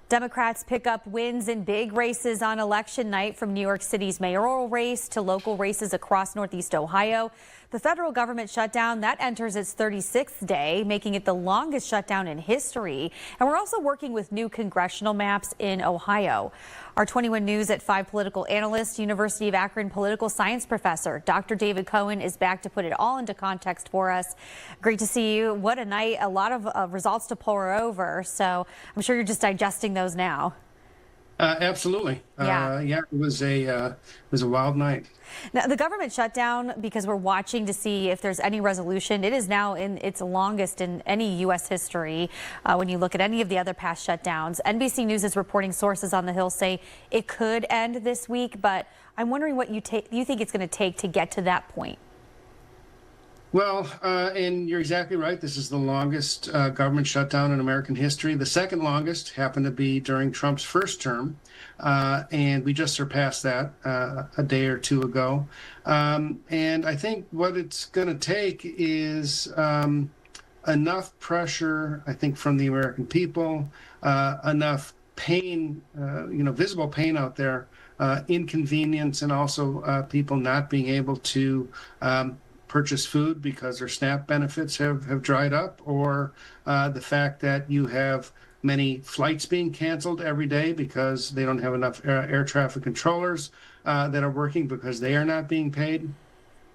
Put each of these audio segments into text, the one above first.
Democrats pick up wins in big races on election night, from New York City's mayoral race to local races across Northeast Ohio. The federal government shutdown that enters its 36th day, making it the longest shutdown in history. And we're also working with new congressional maps in Ohio. Our 21 News at 5 political analyst, University of Akron political science professor, Dr. David Cohen, is back to put it all into context for us. Great to see you. What a night. A lot of results to pour over. So I'm sure you're just digesting those now. Absolutely. Yeah. It was a wild night. Now, the government shutdown, because we're watching to see if there's any resolution, it is now in its longest in any U.S. history. When you look at any of the other past shutdowns, NBC News is reporting sources on the Hill say it could end this week, but I'm wondering what you think it's going to take to get to that point. Well, and you're exactly right. This is the longest government shutdown in American history. The second longest happened to be during Trump's first term, and we just surpassed that a day or two ago. And I think what it's going to take is enough pressure, I think, from the American people, enough pain, visible pain out there, inconvenience, and also people not being able to purchase food because their SNAP benefits have dried up, or the fact that you have many flights being canceled every day because they don't have enough air traffic controllers that are working because they are not being paid.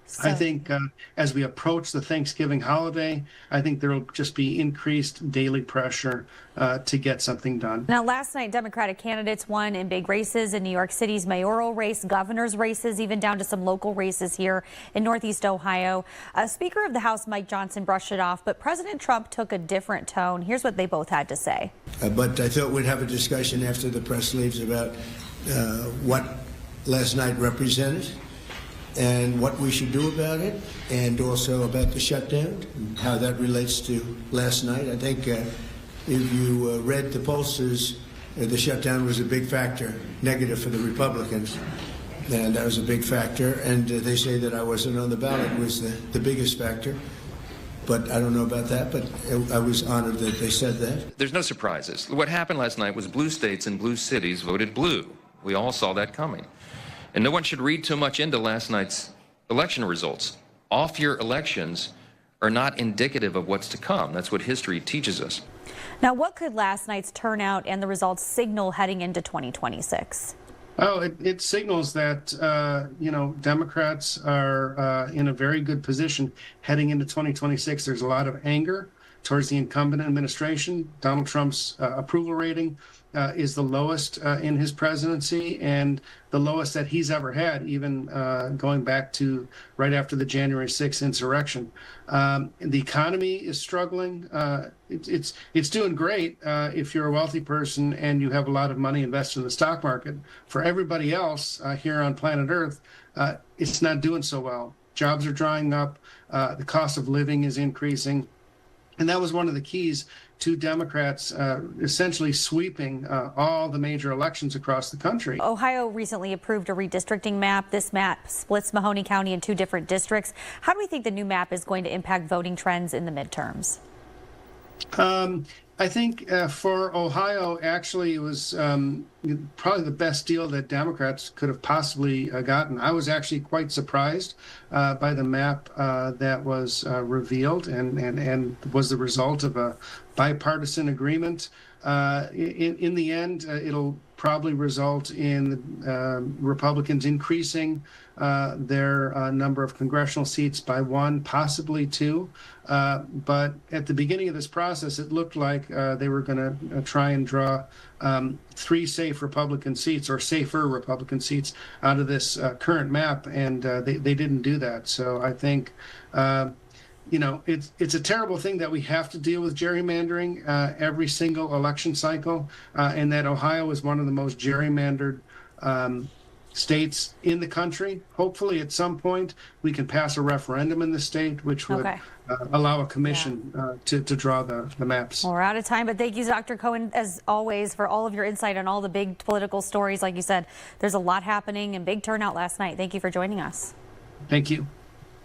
So, I think as we approach the Thanksgiving holiday, I think there will just be increased daily pressure to get something done. Now, last night, Democratic candidates won in big races in New York City's mayoral race, governor's races, even down to some local races here in Northeast Ohio. Speaker of the House Mike Johnson brushed it off, but President Trump took a different tone. Here's what they both had to say. But I thought we'd have a discussion after the press leaves about what last night represented, and what we should do about it, and also about the shutdown, and how that relates to last night. I think if you read the pollsters, the shutdown was a big factor, negative for the Republicans, and that was a big factor. And they say that I wasn't on the ballot was the biggest factor. But I don't know about that, but I was honored that they said that. There's no surprises. What happened last night was blue states and blue cities voted blue. We all saw that coming. And no one should read too much into last night's election results. Off-year elections are not indicative of what's to come. That's what history teaches us. Now, what could last night's turnout and the results signal heading into 2026? Oh, it signals that, Democrats are in a very good position heading into 2026. There's a lot of anger towards the incumbent administration. Donald Trump's approval rating is the lowest in his presidency, and the lowest that he's ever had, even going back to right after the January 6th insurrection. The economy is struggling. It's doing great if you're a wealthy person and you have a lot of money invested in the stock market. For everybody else here on planet Earth, it's not doing so well. Jobs are drying up. The cost of living is increasing. And that was one of the keys to Democrats essentially sweeping all the major elections across the country. Ohio recently approved a redistricting map. This map splits Mahoney County in 2 different districts. How do we think the new map is going to impact voting trends in the midterms? I think for Ohio, actually, it was probably the best deal that Democrats could have possibly gotten. I was actually quite surprised by the map that was revealed and was the result of a bipartisan agreement. In the end, it'll probably result in Republicans increasing their number of congressional seats by 1, possibly 2. But at the beginning of this process, it looked like they were going to try and draw 3 safe Republican seats, or safer Republican seats, out of this current map, and they didn't do that. So I think it's a terrible thing that we have to deal with gerrymandering every single election cycle, and that Ohio is one of the most gerrymandered states in the country. Hopefully, at some point, we can pass a referendum in the state, which would allow a commission to draw the maps. Well, we're out of time, but thank you, Dr. Cohen, as always, for all of your insight on all the big political stories. Like you said, there's a lot happening and big turnout last night. Thank you for joining us. Thank you.